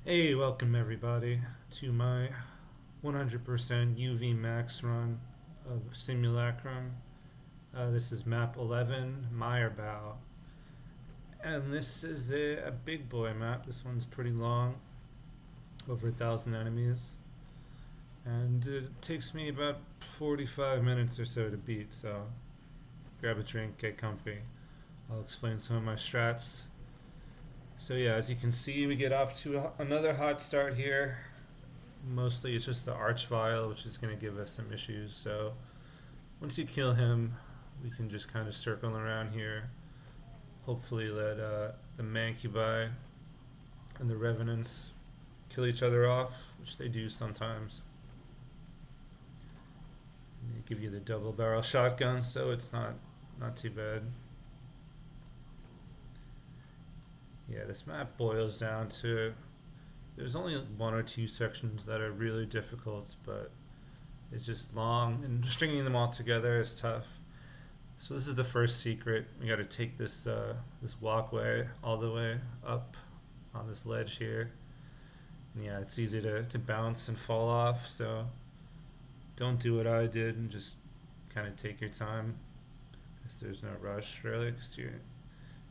Hey, welcome everybody to my 100% UV max run of Simulacrum. This is map 11, Mirebough. And this is a big boy map. This one's pretty long, over 1,000 enemies. And it takes me about 45 minutes or so to beat, so grab a drink, get comfy. I'll explain some of my strats. So yeah, as you can see, we get off to another hot start here. Mostly it's just the Archvile, which is going to give us some issues. So once you kill him, we can just kind of circle around here. Hopefully let the Mancubi and the Revenants kill each other off, which they do sometimes. And they give you the double barrel shotgun, so it's not too bad. Yeah, this map boils down to there's only one or two sections that are really difficult, but it's just long, and stringing them all together is tough. So this is the first secret. We got to take this this walkway all the way up on this ledge here. And yeah, it's easy to bounce and fall off. So don't do what I did and just kind of take your time. Because there's no rush really. Because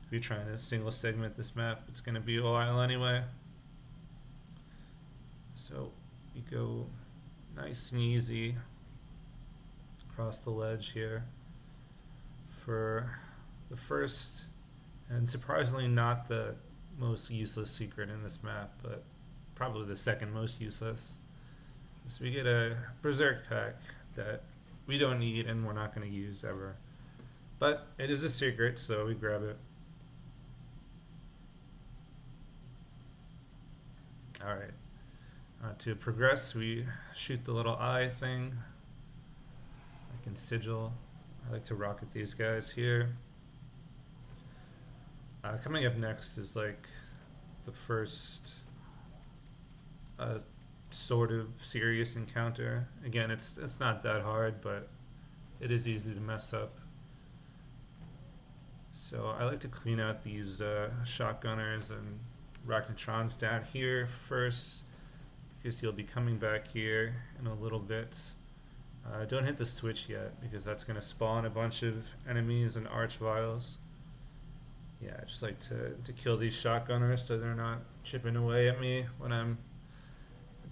if you're trying to single segment this map, it's going to be a while anyway. So you go nice and easy across the ledge here for the first and surprisingly not the most useless secret in this map, but probably the second most useless. So we get a Berserk pack that we don't need and we're not going to use ever. But it is a secret, so we grab it. Alright. To progress, we shoot the little eye thing. I can sigil. I like to rocket these guys here. Coming up next is like the first sort of serious encounter. Again, it's not that hard, but it is easy to mess up. So I like to clean out these shotgunners and Rachnitrons down here first, because you'll be coming back here in a little bit. Don't hit the switch yet, because that's going to spawn a bunch of enemies and Archviles. Yeah, I just like to kill these shotgunners so they're not chipping away at me when I'm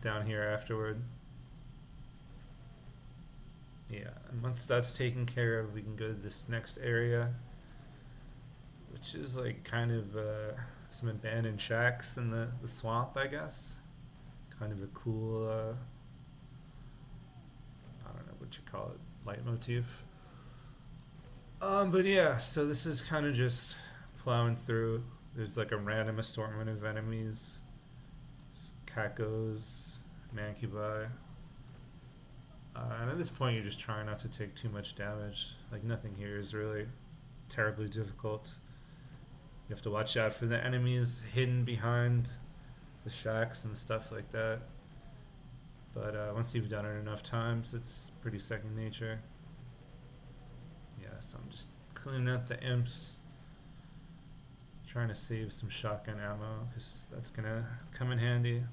down here afterward. Yeah, and once that's taken care of, we can go to this next area, which is like kind of some abandoned shacks in the swamp, I guess. Kind of a cool, I don't know what you call it, leitmotif. But yeah, so this is kind of just plowing through. There's like a random assortment of enemies. Kakos, Mancubi. And at this point you're just trying not to take too much damage. Like nothing here is really terribly difficult. You have to watch out for the enemies hidden behind the shacks and stuff like that. But once you've done it enough times, it's pretty second nature. Yeah, so I'm just cleaning up the imps. Trying to save some shotgun ammo, because that's going to come in handy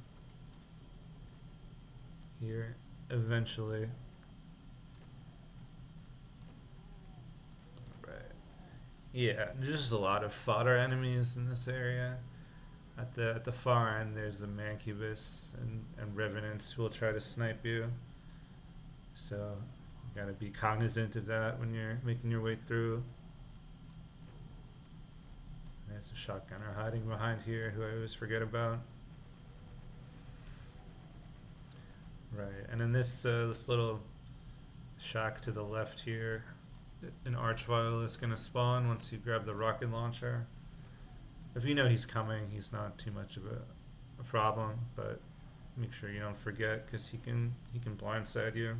here eventually. Right. Yeah, there's just a lot of fodder enemies in this area. At the far end, there's the Mancubus and Revenants who will try to snipe you. So you gotta be cognizant of that when you're making your way through. There's a shotgunner hiding behind here who I always forget about. Right, and then this little shack to the left here, an Archvile is gonna spawn once you grab the rocket launcher. If you know he's coming, he's not too much of a problem, but make sure you don't forget, because he can blindside you.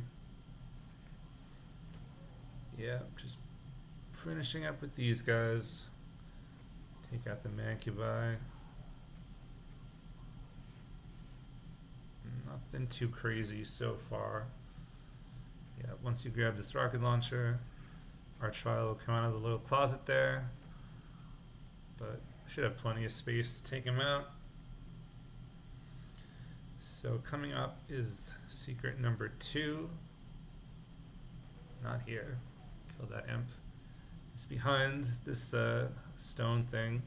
Yeah, just finishing up with these guys. Take out the Mancubi. Nothing too crazy so far. Yeah, once you grab this rocket launcher, Archvile will come out of the little closet there, but should have plenty of space to take him out. So coming up is secret number 2. Not here. Kill that imp. It's behind this stone thing.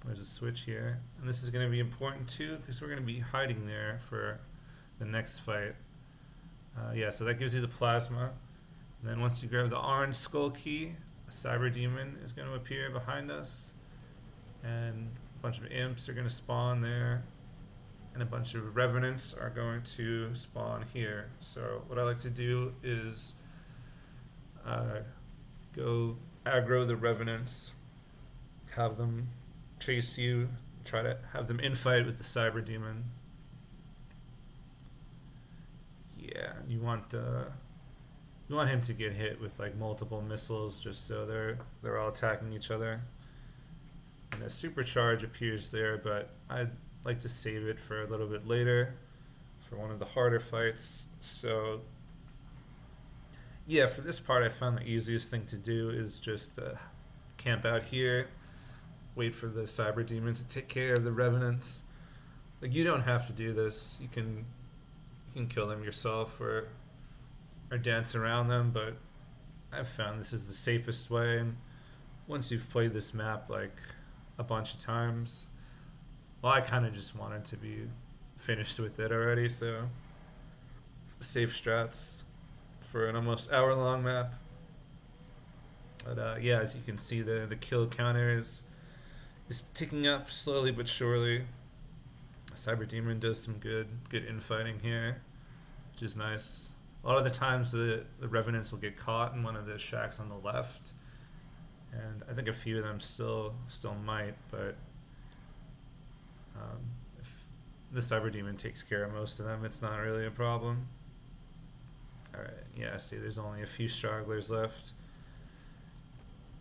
There's a switch here. And this is going to be important too because we're going to be hiding there for the next fight. Yeah, so that gives you the plasma. And then once you grab the orange skull key, a cyber demon is going to appear behind us. And a bunch of imps are going to spawn there. And a bunch of revenants are going to spawn here. So what I like to do is go aggro the revenants, have them chase you, try to have them infight with the cyber demon. Yeah, you want him to get hit with like multiple missiles, just so they're all attacking each other. And a supercharge appears there, but I'd like to save it for a little bit later for one of the harder fights. So yeah, for this part I found the easiest thing to do is just camp out here, wait for the cyber demon to take care of the revenants. Like, you don't have to do this. You can kill them yourself or dance around them, but I've found this is the safest way. And once you've played this map like a bunch of times, well, I kind of just wanted to be finished with it already, so safe strats for an almost hour-long map. But yeah, as you can see, the kill counter is ticking up slowly but surely. Cyber Demon does some good infighting here, which is nice. A lot of the times the revenants will get caught in one of the shacks on the left, and I think a few of them still might, but if the cyber demon takes care of most of them, it's not really a problem. Alright, yeah, see, there's only a few stragglers left,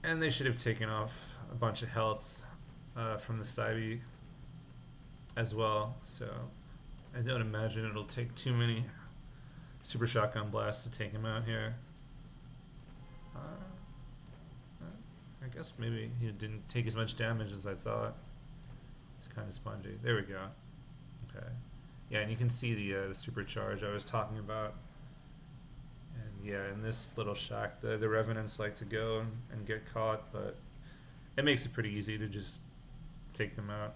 and they should have taken off a bunch of health from the cyber as well, so I don't imagine it'll take too many super shotgun blasts to take him out here. I guess maybe he didn't take as much damage as I thought. It's kind of spongy. There we go. Okay. Yeah, and you can see the supercharge I was talking about. And yeah, in this little shack, the revenants like to go and get caught, but it makes it pretty easy to just take them out.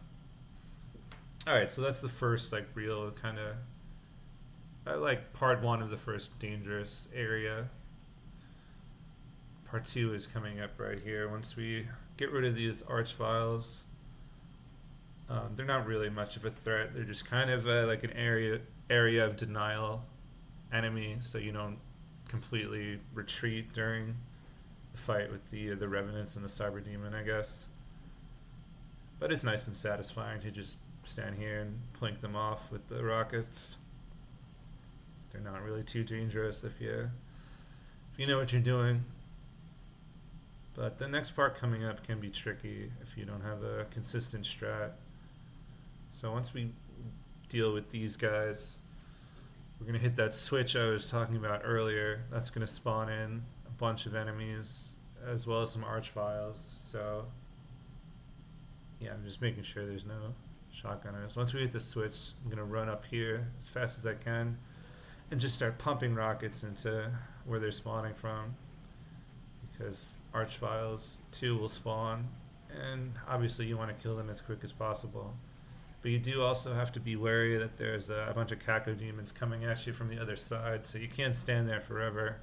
Alright, so that's the first like real kind of like part 1 of the first dangerous area. Part 2 is coming up right here. Once we get rid of these archviles, they're not really much of a threat. They're just kind of like an area of denial enemy, so you don't completely retreat during the fight with the revenants and the cyber demon, I guess. But it's nice and satisfying to just stand here and plink them off with the rockets. They're not really too dangerous if you know what you're doing. But the next part coming up can be tricky if you don't have a consistent strat. So once we deal with these guys, we're going to hit that switch I was talking about earlier. That's going to spawn in a bunch of enemies as well as some archviles. So yeah, I'm just making sure there's no shotgunners. Once we hit the switch, I'm going to run up here as fast as I can and just start pumping rockets into where they're spawning from, because archviles too will spawn, and obviously you want to kill them as quick as possible. But you do also have to be wary that there's a bunch of Caco demons coming at you from the other side, so you can't stand there forever.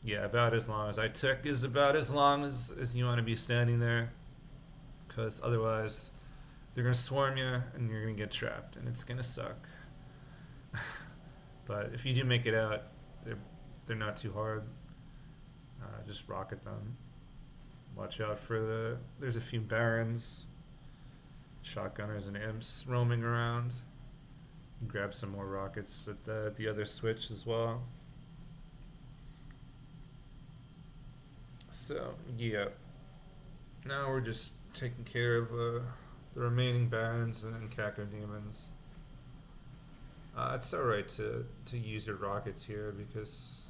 Yeah, about as long as I took is about as long as you want to be standing there, because otherwise they're going to swarm you and you're going to get trapped, and it's going to suck. But if you do make it out, they're not too hard. Just rocket them. Watch out for there's a few barons, shotgunners and imps roaming around. Grab some more rockets at the other switch as well. So yeah, now we're just taking care of the remaining barons and Caco demons. It's alright to use your rockets here, because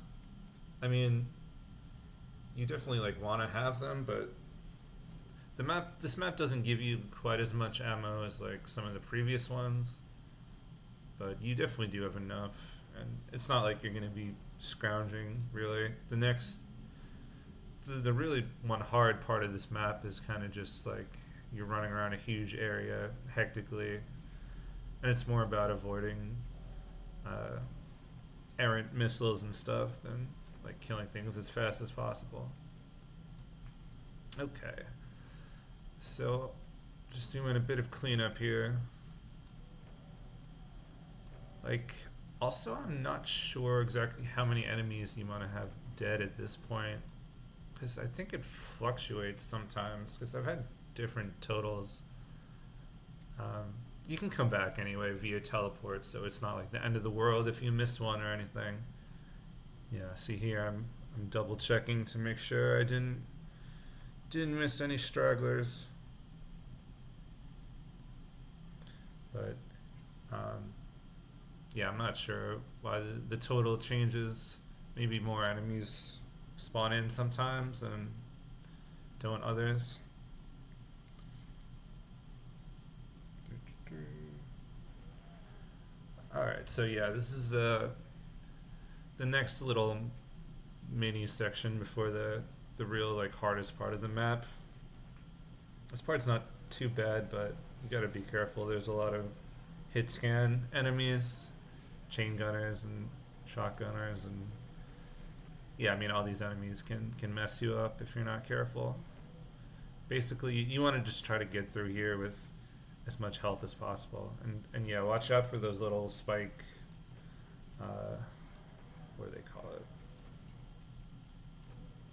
I mean, you definitely like want to have them, but this map doesn't give you quite as much ammo as like some of the previous ones. but you definitely do have enough, and it's not like you're going to be scrounging, really. The really one hard part of this map is kind of just like you're running around a huge area hectically, and it's more about avoiding uh, errant missiles and stuff than like killing things as fast as possible. Okay, so just doing a bit of cleanup here. Like, also, I'm not sure exactly how many enemies you want to have dead at this point, because I think it fluctuates sometimes, because I've had different totals. You can come back anyway via teleport, so it's not like the end of the world if you miss one or anything. Yeah, see here, I'm double checking to make sure I didn't miss any stragglers. But yeah, I'm not sure why the total changes. Maybe more enemies spawn in sometimes and don't others. Alright, so yeah, this is the next little mini section before the real like hardest part of the map. This part's not too bad, but you gotta be careful. There's a lot of hit scan enemies, chain gunners and shotgunners, and yeah, I mean all these enemies can mess you up if you're not careful. Basically, you want to just try to get through here with as much health as possible, and yeah, watch out for those little spike. What do they call it?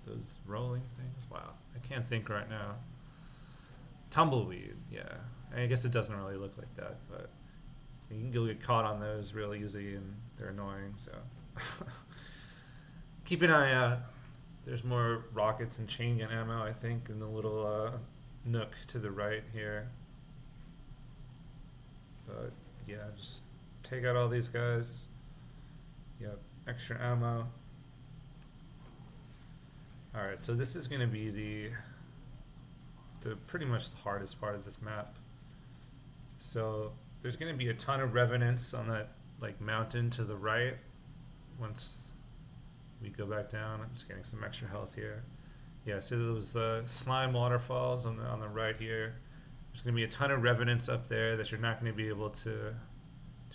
Those rolling things. Wow, I can't think right now. Tumbleweed. Yeah, I guess it doesn't really look like that, but you'll get caught on those real easy, and they're annoying. So keep an eye out. There's more rockets and chain gun ammo, I think, in the little nook to the right here. But yeah, just take out all these guys. Yep, extra ammo. Alright, so this is going to be the pretty much the hardest part of this map. So there's going to be a ton of revenants on that like mountain to the right. Once we go back down, I'm just getting some extra health here. Yeah, so those slime waterfalls on the right here. There's going to be a ton of revenants up there that you're not going to be able to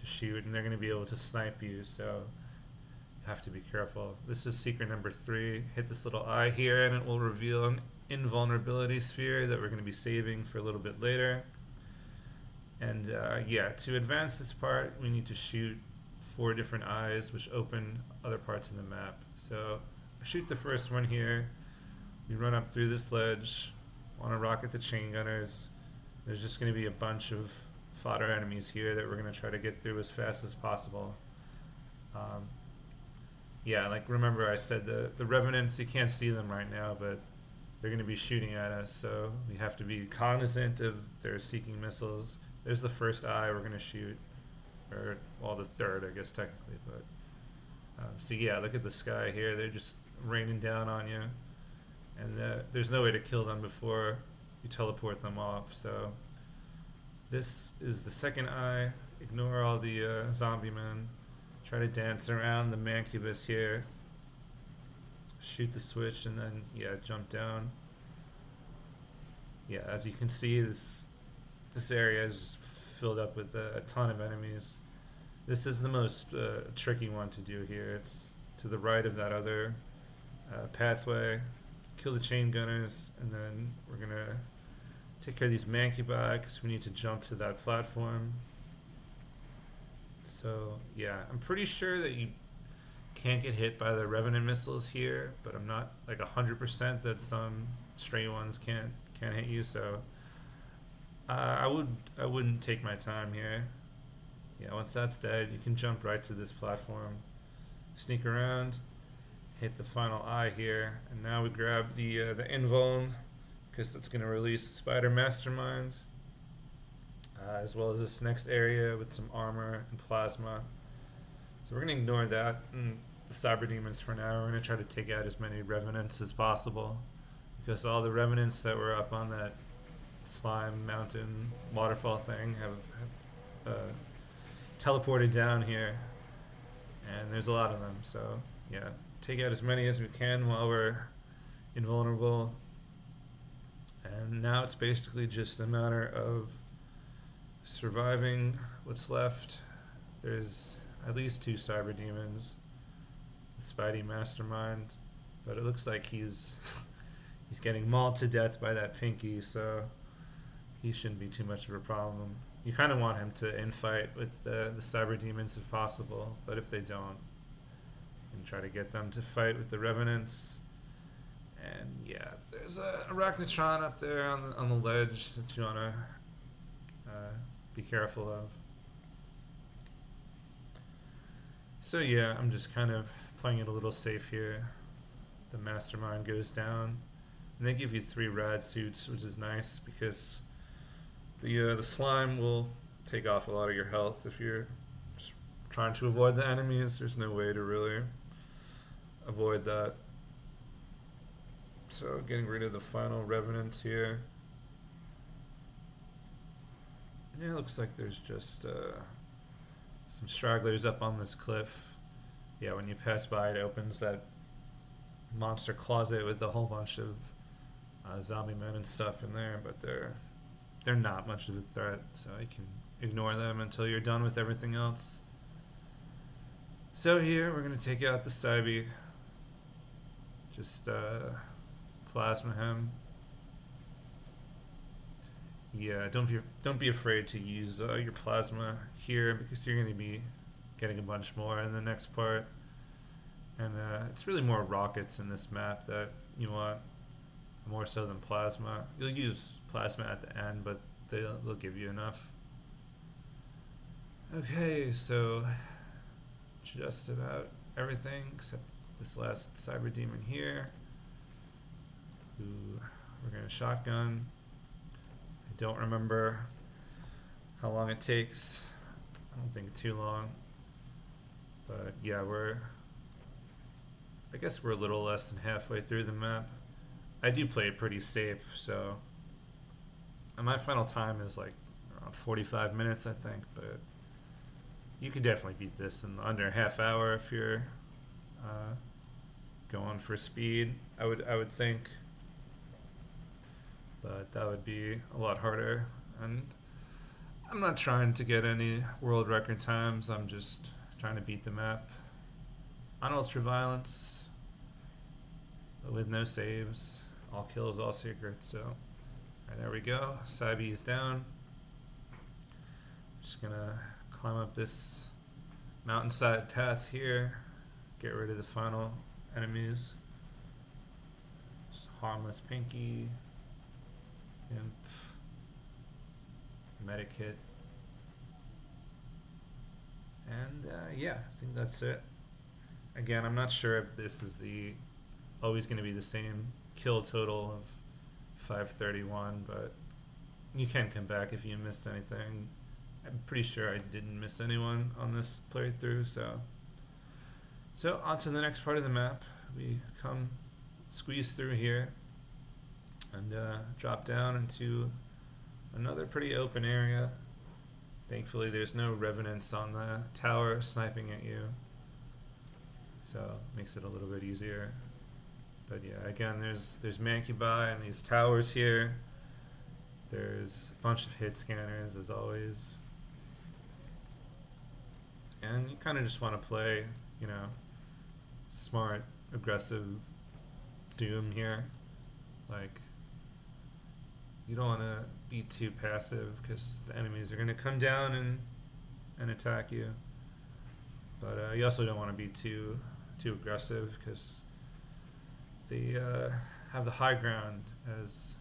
shoot, and they're going to be able to snipe you. So you have to be careful. This is secret number 3. Hit this little eye here, and it will reveal an invulnerability sphere that we're going to be saving for a little bit later. And yeah, to advance this part, we need to shoot 4 different eyes, which open other parts of the map. So I shoot the first one here. We run up through this ledge. Want to rocket the chain gunners. There's just going to be a bunch of fodder enemies here that we're going to try to get through as fast as possible. Yeah, like remember I said the revenants, you can't see them right now, but they're going to be shooting at us, so we have to be cognizant of their seeking missiles. There's the first eye we're going to shoot, or well, the third, I guess technically. But so yeah, look at the sky here. They're just raining down on you, and there's no way to kill them before you teleport them off. So this is the second eye. Ignore all the zombie men. Try to dance around the mancubus here. Shoot the switch and then yeah, jump down. Yeah, as you can see, this area is just filled up with a ton of enemies. This is the most tricky one to do here. It's to the right of that other pathway. Kill the chain gunners, and then we're gonna take care of these mancubi because we need to jump to that platform. So yeah, I'm pretty sure that you can't get hit by the revenant missiles here, but I'm not like 100% that some stray ones can't hit you. So I wouldn't take my time here. Yeah, once that's dead, you can jump right to this platform, sneak around, hit the final eye here, and now we grab the invuln because that's going to release the Spider Mastermind, as well as this next area with some armor and plasma. So we're going to ignore that and the cyber demons for now. We're going to try to take out as many revenants as possible, because all the revenants that were up on that slime mountain waterfall thing have teleported down here, and there's a lot of them. So yeah, take out as many as we can while we're invulnerable. And now it's basically just a matter of surviving what's left. There's at least 2 cyber demons, the Spidey Mastermind, but it looks like he's getting mauled to death by that Pinky, so he shouldn't be too much of a problem. You kind of want him to infight with the cyber demons if possible, but if they don't, you can try to get them to fight with the Revenants. And yeah, there's a Arachnotron up there on the ledge that you want to be careful of. So yeah, I'm just kind of playing it a little safe here. The Mastermind goes down, and they give you 3 rad suits, which is nice because the slime will take off a lot of your health if you're just trying to avoid the enemies. There's no way to really avoid that. So getting rid of the final revenants here. Yeah, it looks like there's just some stragglers up on this cliff. Yeah, when you pass by, it opens that monster closet with a whole bunch of zombie men and stuff in there, but they're not much of a threat, so you can ignore them until you're done with everything else. So here we're gonna take out the Cybe. Just plasma him. Yeah, don't be afraid to use your plasma here because you're going to be getting a bunch more in the next part. And it's really more rockets in this map that you want, more so than plasma. You'll use plasma at the end, but they'll give you enough. Okay, so just about everything except this last cyber demon here, who we're going to shotgun. I don't remember how long it takes. I don't think too long. But yeah, I guess we're a little less than halfway through the map. I do play it pretty safe, so my final time is like around 45 minutes, I think, but you could definitely beat this in under a half hour if you're going for speed, I would think. But that would be a lot harder, and I'm not trying to get any world record times. I'm just trying to beat the map on ultraviolence, but with no saves, all kills, all secrets. So right, there we go. Cybe is down. Just gonna climb up this mountainside path here, get rid of the final enemies. Just harmless Pinky, Imp, Medikit, and yeah, I think that's it. Again, I'm not sure if this is always going to be the same kill total of 531, but you can come back if you missed anything. I'm pretty sure I didn't miss anyone on this playthrough, so on to the next part of the map. We squeeze through here and drop down into another pretty open area. Thankfully there's no revenants on the tower sniping at you, so it makes it a little bit easier. But yeah, again, there's Mirebough and these towers here. There's a bunch of hit scanners as always. And you kind of just want to play, smart, aggressive Doom here. Like, you don't want to be too passive because the enemies are going to come down and attack you. But you also don't want to be too aggressive because they have the high ground, as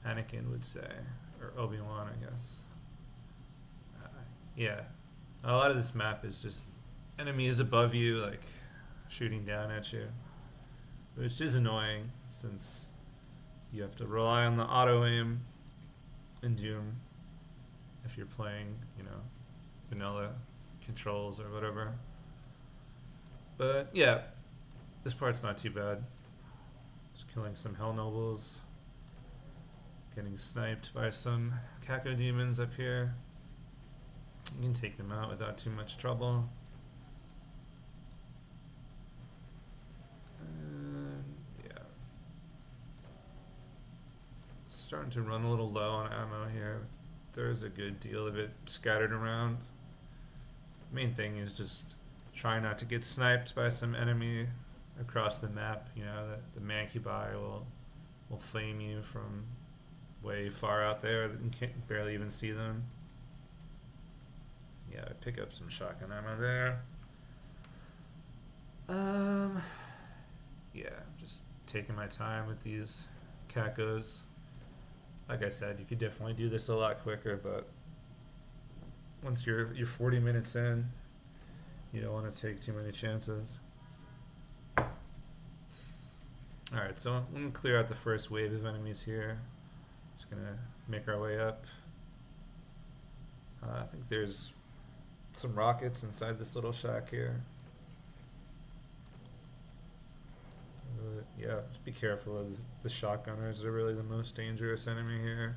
Anakin would say, or Obi-Wan, I guess. Yeah, a lot of this map is just enemies above you, like shooting down at you, which is annoying since you have to rely on the auto aim in Doom if you're playing, vanilla controls or whatever. But yeah, this part's not too bad. Just killing some Hell Nobles, getting sniped by some Caco demons up here. You can take them out without too much trouble. And yeah. Starting to run a little low on ammo here. There's a good deal of it scattered around. Main thing is just try not to get sniped by some enemy across the map. You know, the Mirebough will flame you from way far out there that you can't barely even see them. Yeah, I pick up some shotgun ammo there. Yeah, just taking my time with these cacos. Like I said, you could definitely do this a lot quicker, but once you're 40 minutes in, you don't want to take too many chances. Alright, so I'm going to clear out the first wave of enemies here. Just going to make our way up. I think there's some rockets inside this little shack here. Yeah, just be careful of the shotgunners. They're really the most dangerous enemy here.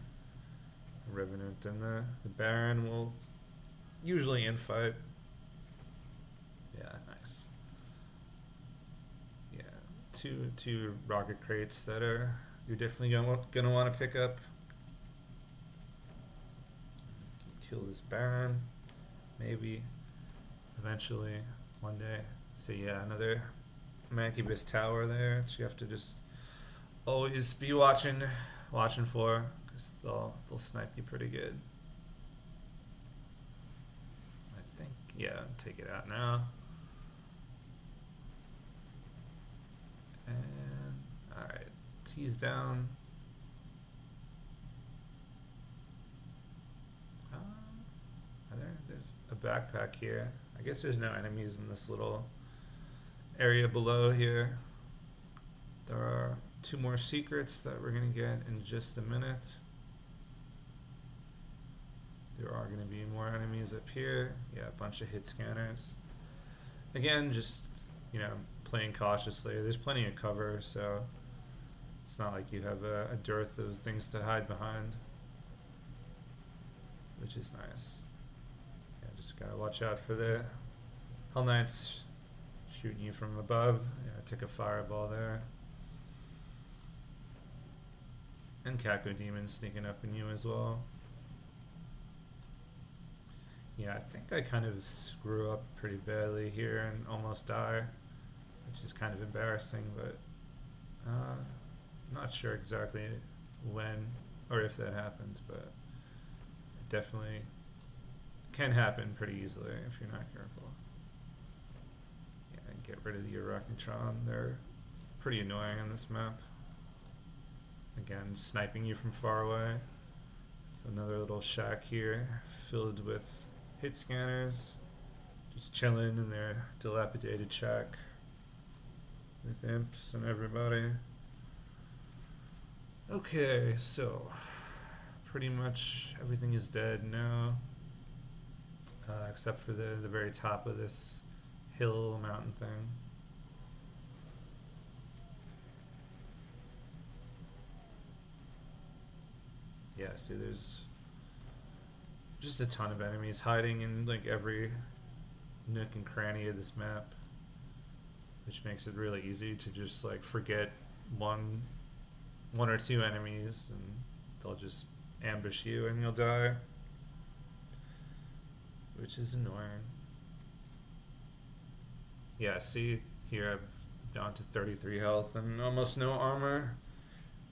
The Revenant and the Baron will usually infight. Yeah, nice. Yeah, two rocket crates that you're definitely gonna want to pick up. Kill this Baron, maybe eventually one day. So yeah, another Mancubus tower there that you have to just always be watching for, because they'll snipe you pretty good. I think, yeah, take it out now. And alright, T's down. There's a backpack here. I guess there's no enemies in this little area below here. There are 2 more secrets that we're gonna get in just a minute. There are gonna be more enemies up here. Yeah, a bunch of hit scanners. Again, just, you know, playing cautiously. There's plenty of cover, so it's not like you have a dearth of things to hide behind, which is nice. Yeah, just gotta watch out for the Hell Knights shooting you from above. Yeah, I took a fireball there. And Caco Demon sneaking up in you as well. Yeah, I think I kind of screw up pretty badly here and almost die, which is kind of embarrassing, but I'm not sure exactly when or if that happens, but it definitely can happen pretty easily if you're not careful. Yeah, and get rid of the Arachnotron. They're pretty annoying on this map. Again, sniping you from far away. So another little shack here filled with hit scanners, just chilling in their dilapidated shack with imps and everybody. Okay, so pretty much everything is dead now, except for the very top of this hill mountain thing. Yeah, see, there's just a ton of enemies hiding in like every nook and cranny of this map, which makes it really easy to just like forget one or two enemies and they'll just ambush you and you'll die, which is annoying. Yeah, see here I've down to 33 health and almost no armor,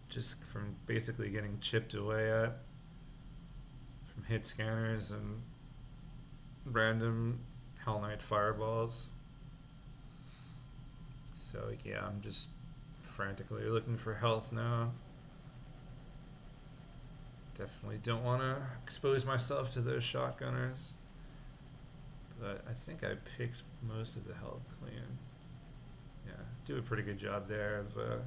just from basically getting chipped away at from hit scanners and random Hell Knight fireballs. So yeah, I'm just frantically looking for health now. Definitely don't want to expose myself to those shotgunners, but I think I picked most of the health clean. Yeah, do a pretty good job there of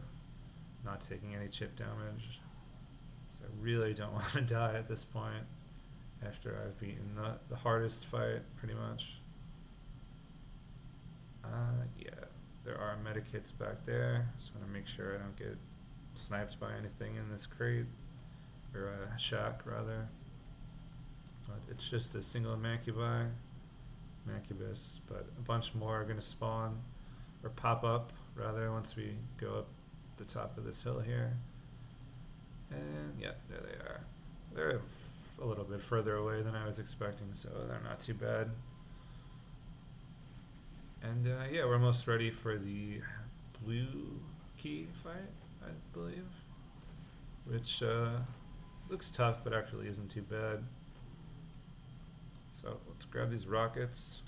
not taking any chip damage. So I really don't want to die at this point after I've beaten the hardest fight, pretty much. Yeah, there are medikits back there. Just want to make sure I don't get sniped by anything in this crate, or shack rather. But it's just a single Mancubus, but a bunch more are going to spawn, or pop up, rather, once we go up the top of this hill here. And yeah, there they are. They're a little bit further away than I was expecting, so they're not too bad. And yeah, we're almost ready for the blue key fight, I believe, which looks tough, but actually isn't too bad. So let's grab these rockets.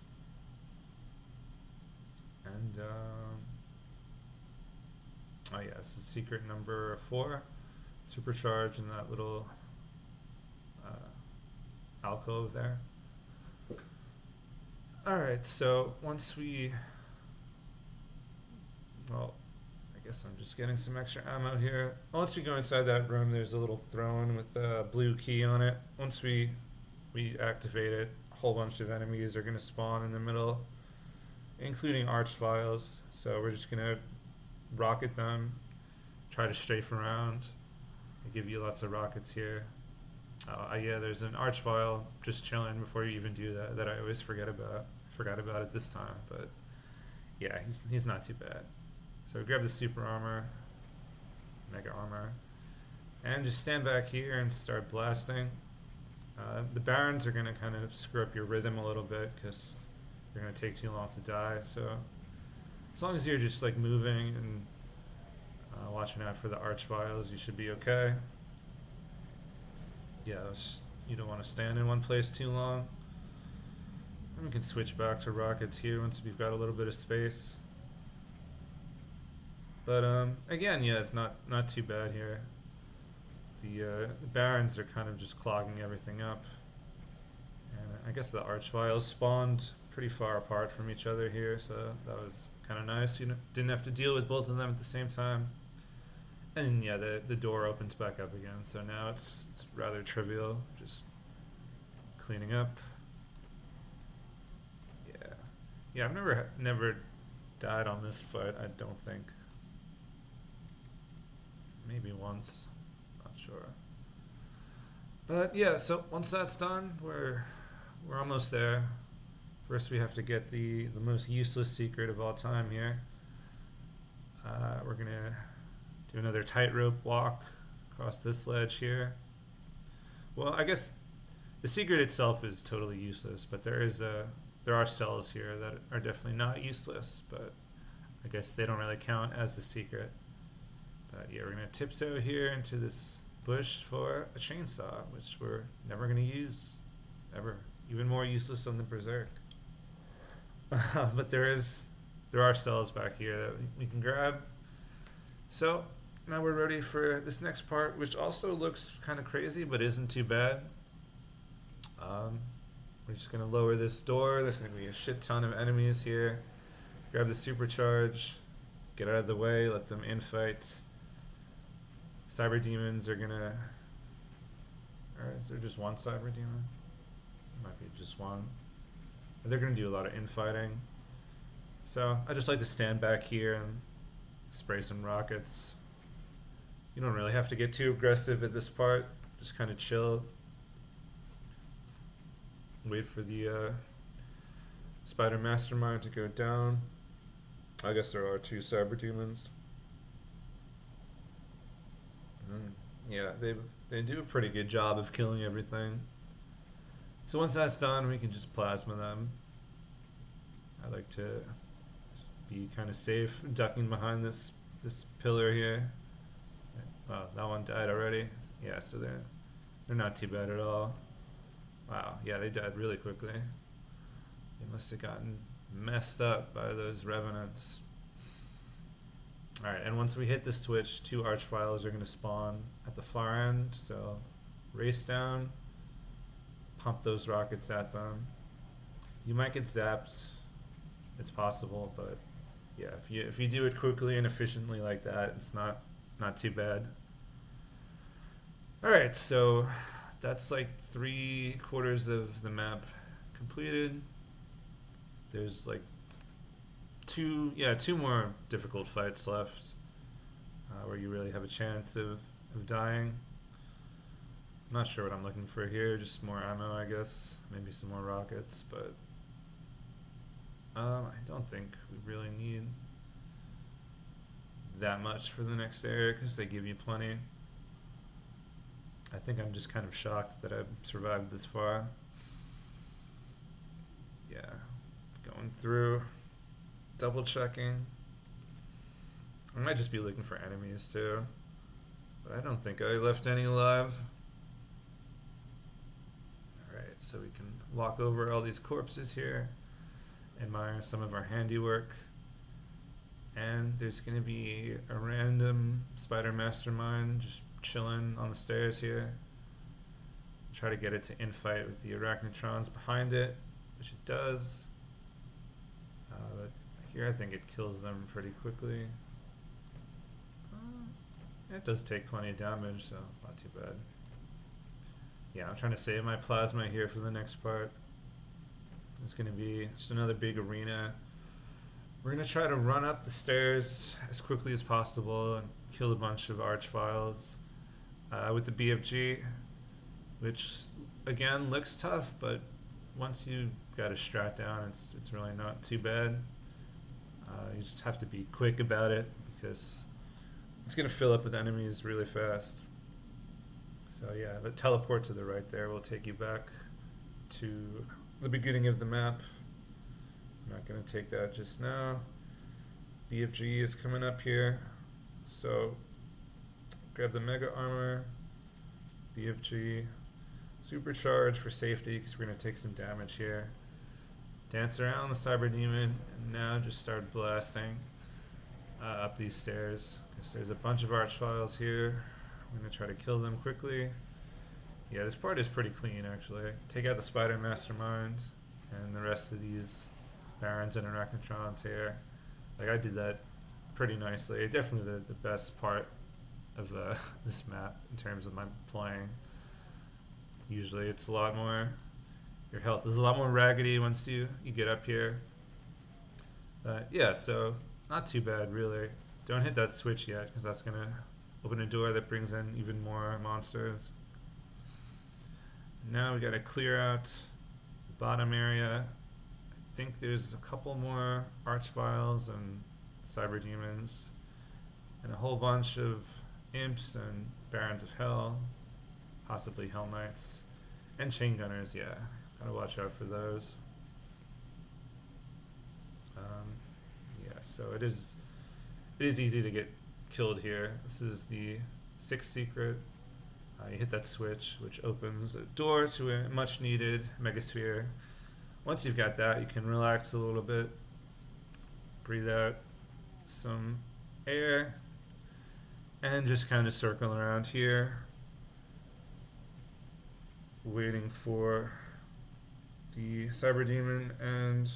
And oh yeah, this is secret number 4. Supercharge in that little alcove there. Alright, so once we, well, I guess I'm just getting some extra ammo here. Once we go inside that room, there's a little throne with a blue key on it. Once we activate it, a whole bunch of enemies are going to spawn in the middle, including archviles. So we're just going to rocket them, try to strafe around. I give you lots of rockets here. Yeah, there's an archvile just chilling before you even do that I always forget about. Forgot about it this time, but yeah, he's not too bad. So grab the super armor, mega armor, and just stand back here and start blasting. The barons are going to kind of screw up your rhythm a little bit because they're going to take too long to die. So as long as you're just like moving and watching out for the archviles, you should be okay. Yeah, you don't want to stand in one place too long. And we can switch back to rockets here once we've got a little bit of space. But again, yeah, it's not too bad here. The barons are kind of just clogging everything up. And I guess the archviles spawned pretty far apart from each other here, so that was kind of nice. You didn't have to deal with both of them at the same time. And yeah, the door opens back up again, so now it's rather trivial, just cleaning up. Yeah, I've never died on this fight, I don't think. Maybe once, not sure. But yeah, so once that's done, we're almost there. First, we have to get the most useless secret of all time here. We're gonna do another tightrope walk across this ledge here. Well, I guess the secret itself is totally useless, but there are cells here that are definitely not useless, but I guess they don't really count as the secret. But yeah, we're gonna tiptoe here into this bush for a chainsaw, which we're never gonna use, ever. Even more useless than the berserk. But there are cells back here that we can grab. So now we're ready for this next part, which also looks kind of crazy, but isn't too bad. We're just gonna lower this door. There's gonna be a shit ton of enemies here. Grab the supercharge, get out of the way, let them infight. Cyber demons are gonna, or is there just one cyber demon? Might be just one. They're gonna do a lot of infighting. So I just like to stand back here and spray some rockets. You don't really have to get too aggressive at this part. Just kind of chill. Wait for the spider mastermind to go down. I guess there are 2 cyber demons. Yeah, they do a pretty good job of killing everything. So once that's done, we can just plasma them. I like to be kind of safe, ducking behind this pillar here. Oh, that one died already. Yeah, so they're not too bad at all. Wow, yeah, they died really quickly. They must have gotten messed up by those revenants. Alright, and once we hit the switch, 2 archviles are going to spawn at the far end, so race down, pump those rockets at them. You might get zapped, it's possible, but yeah, if you do it quickly and efficiently like that, it's not too bad. Alright, so that's like 3/4 of the map completed. There's like two more difficult fights left, where you really have a chance of dying. I'm not sure what I'm looking for here. Just more ammo, I guess. Maybe some more rockets, but I don't think we really need that much for the next area because they give you plenty. I think I'm just kind of shocked that I've survived this far. Yeah, going through, double checking. I might just be looking for enemies too, but I don't think I left any alive. Alright, so we can walk over all these corpses here, admire some of our handiwork, and there's gonna be a random spider mastermind just chilling on the stairs here. Try to get it to infight with the arachnotrons behind it, which it does. But here I think it kills them pretty quickly. It does take plenty of damage, so it's not too bad. Yeah, I'm trying to save my plasma here for the next part. It's going to be just another big arena. We're going to try to run up the stairs as quickly as possible and kill a bunch of archviles with the BFG, which again looks tough, but once you got a strat down, it's really not too bad. You just have to be quick about it because it's going to fill up with enemies really fast. So yeah, the teleport to the right there will take you back to the beginning of the map. I'm not going to take that just now. BFG is coming up here. So grab the mega armor, BFG, supercharge for safety because we're going to take some damage here. Dance around the cyber demon and now just start blasting up these stairs. There's a bunch of archviles here. I'm going to try to kill them quickly. Yeah, this part is pretty clean actually. Take out the spider masterminds and the rest of these barons and arachnotrons here. Like I did that pretty nicely. Definitely the best part of this map in terms of my playing. Usually it's a lot more, your health is a lot more raggedy once you get up here. Yeah, so not too bad really. Don't hit that switch yet because that's going to open a door that brings in even more monsters. Now we got to clear out the bottom area. I think there's a couple more archviles and cyber demons and a whole bunch of imps and barons of hell, possibly hell knights and chain gunners. Yeah, gotta watch out for those. Yeah, so it is easy to get killed here. This is the 6th secret. You hit that switch, which opens a door to a much needed megasphere. Once you've got that, you can relax a little bit, breathe out some air, and just kind of circle around here, waiting for the cyber demon and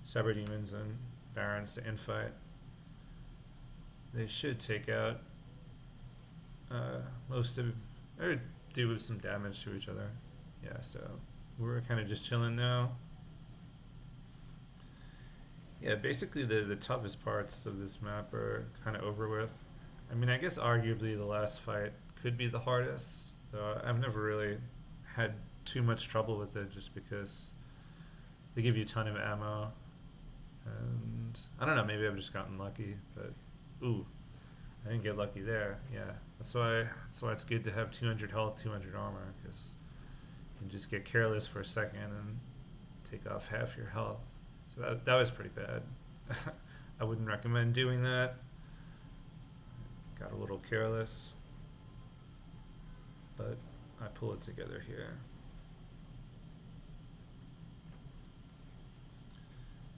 cyber demons and barons to infight. They should take out most of, or do some damage to each other. Yeah, so we're kind of just chilling now. Yeah, basically the toughest parts of this map are kind of over with. I mean, I guess arguably the last fight could be the hardest, though I've never really had too much trouble with it just because they give you a ton of ammo. And I don't know, maybe I've just gotten lucky, but ooh, I didn't get lucky there. Yeah, that's why it's good to have 200 health, 200 armor, because you can just get careless for a second and take off half your health. So that was pretty bad. I wouldn't recommend doing that. Got a little careless, but I pull it together here.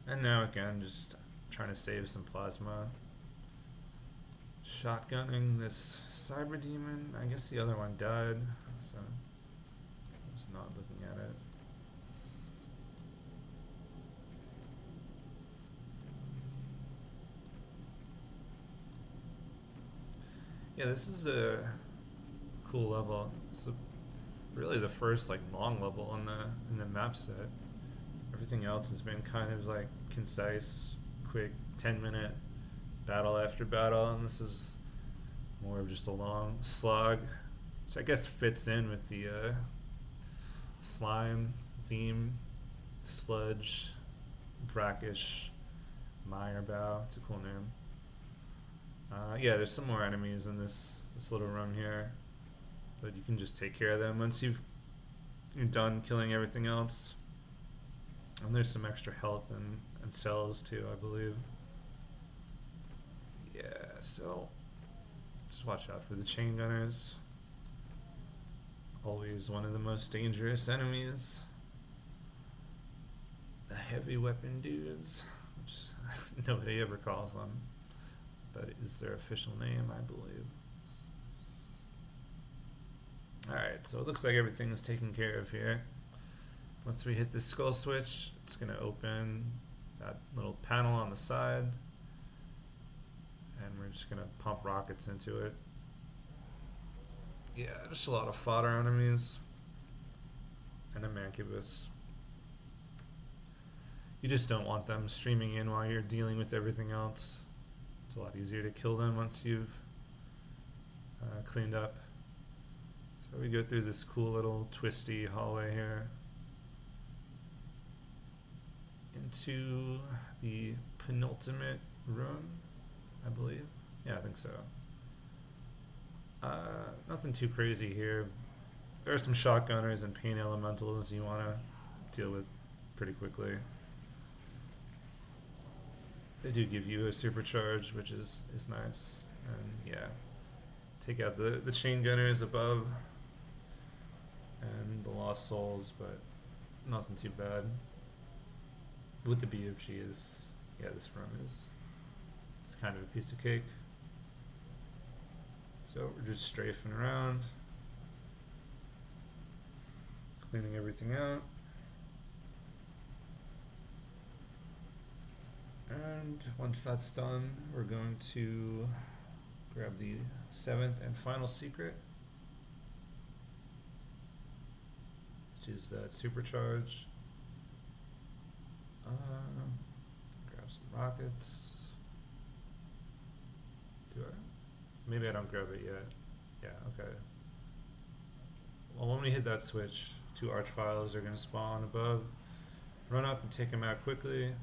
And now again, just trying to save some plasma. Shotgunning this cyber demon. I guess the other one died, so I was not looking at it. Yeah, this is a cool level. It's really the first like long level in the map set. Everything else has been kind of like concise, quick, 10-minute battle after battle, and this is more of just a long slog. which I guess fits in with the slime theme. Sludge, brackish, Mirebough. It's a cool name. Yeah, there's some more enemies in this little room here, but you can just take care of them once you're done killing everything else. And there's some extra health and cells too, I believe. Yeah, so just watch out for the chain gunners. Always one of the most dangerous enemies. The heavy weapon dudes, which nobody ever calls them, but it is their official name, I believe. Alright, so it looks like everything is taken care of here. Once we hit the skull switch, it's going to open that little panel on the side, and we're just going to pump rockets into it. Yeah, just a lot of fodder enemies, and a mancubus. You just don't want them streaming in while you're dealing with everything else. It's a lot easier to kill them once you've cleaned up. So we go through this cool little twisty hallway here into the penultimate room, I believe. Yeah, I think so. Nothing too crazy here. There are some shotgunners and pain elementals you want to deal with pretty quickly. They do give you a supercharge, which is nice. And yeah, take out the chain gunners above and the lost souls, but nothing too bad. With the BFG is, yeah, this room is, it's kind of a piece of cake. So we're just strafing around, cleaning everything out. And once that's done, we're going to grab the 7th and final secret, which is that supercharge. Grab some rockets. Do I? Maybe I don't grab it yet. Yeah, okay. Well, when we hit that switch, 2 archviles are going to spawn above. Run up and take them out quickly.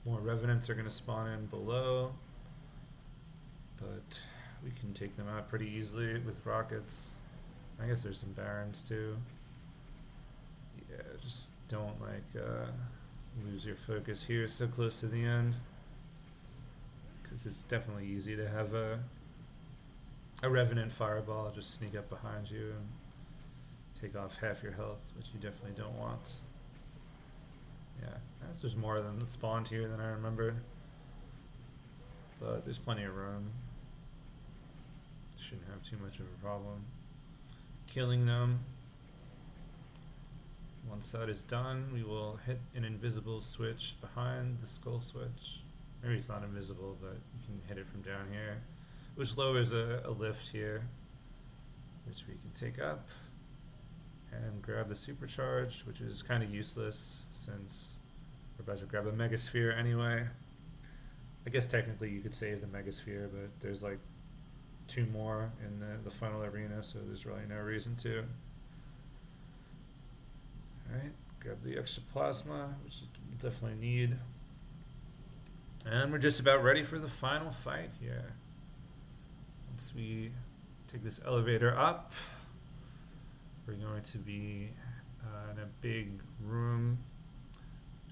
More revenants are going to spawn in below, but we can take them out pretty easily with rockets. I guess there's some barons too. Yeah, just don't lose your focus here so close to the end, because it's definitely easy to have a revenant fireball just sneak up behind you and take off half your health, which you definitely don't want. Yeah, there's more than the spawned here than I remembered, but there's plenty of room. Shouldn't have too much of a problem killing them. Once that is done, we will hit an invisible switch behind the skull switch. Maybe it's not invisible, but you can hit it from down here, which lowers a lift here, which we can take up and grab the supercharge, which is kind of useless since we're about to grab a megasphere anyway. I guess technically you could save the megasphere, but there's like 2 more in the final arena, so there's really no reason to. Alright, grab the extra plasma, which we'll definitely need. And we're just about ready for the final fight here. Once we take this elevator up, we're going to be in a big room,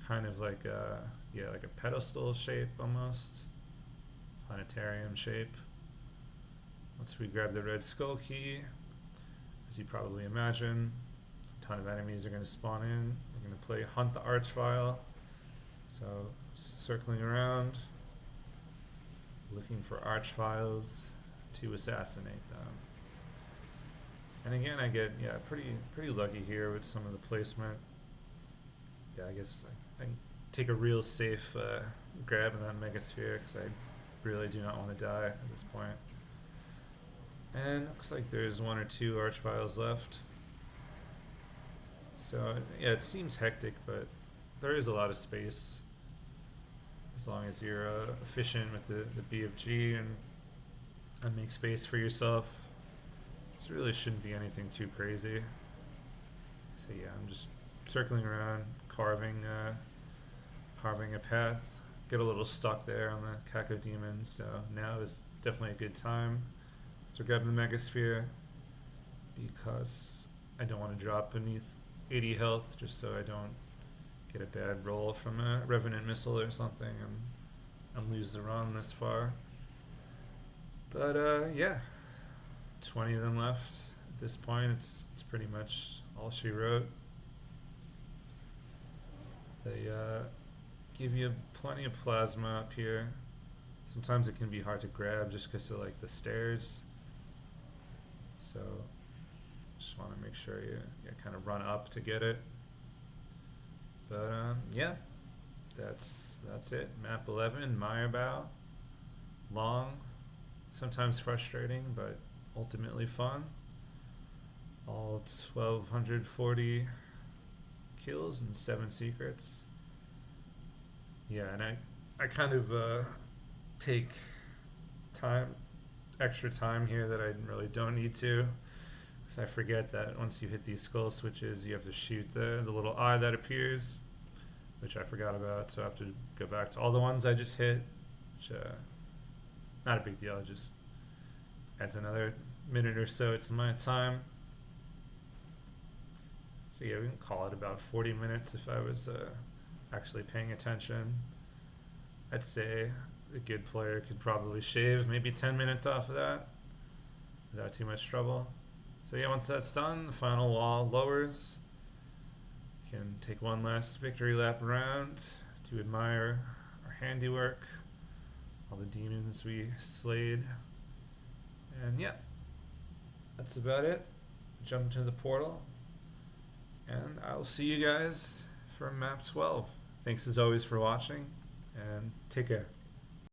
kind of like a pedestal shape almost, planetarium shape. Once we grab the red skull key, as you probably imagine, a ton of enemies are going to spawn in. We're going to play Hunt the Archvile, so circling around, looking for archviles to assassinate them. And again, I get pretty lucky here with some of the placement. Yeah, I guess I can take a real safe grab in that megasphere because I really do not want to die at this point. And looks like there's 1 or 2 archviles left. So yeah, it seems hectic, but there is a lot of space as long as you're efficient with the BFG and make space for yourself. This really shouldn't be anything too crazy. So yeah, I'm just circling around, carving a path. Get a little stuck there on the Cacodemon, so now is definitely a good time to grab the Megasphere because I don't want to drop beneath 80 health just so I don't get a bad roll from a Revenant Missile or something and lose the run this far. But yeah, 20 of them left. At this point, it's pretty much all she wrote. They give you plenty of plasma up here. Sometimes it can be hard to grab just because of like the stairs. So just want to make sure you kind of run up to get it. But yeah, that's it. Map 11, Mirebough. Long, sometimes frustrating, but ultimately fun. All 1,240 kills and 7 secrets. Yeah, and I kind of take extra time here that I really don't need to, because I forget that once you hit these skull switches, you have to shoot the little eye that appears, which I forgot about. So I have to go back to all the ones I just hit, which not a big deal. It just adds another minute or so to my time. So yeah, we can call it about 40 minutes if I was actually paying attention. I'd say a good player could probably shave maybe 10 minutes off of that without too much trouble. So yeah, once that's done, the final wall lowers. You can take one last victory lap around to admire our handiwork, all the demons we slayed. And yeah, that's about it. Jump into the portal. And I'll see you guys for map 12. Thanks as always for watching, and take care.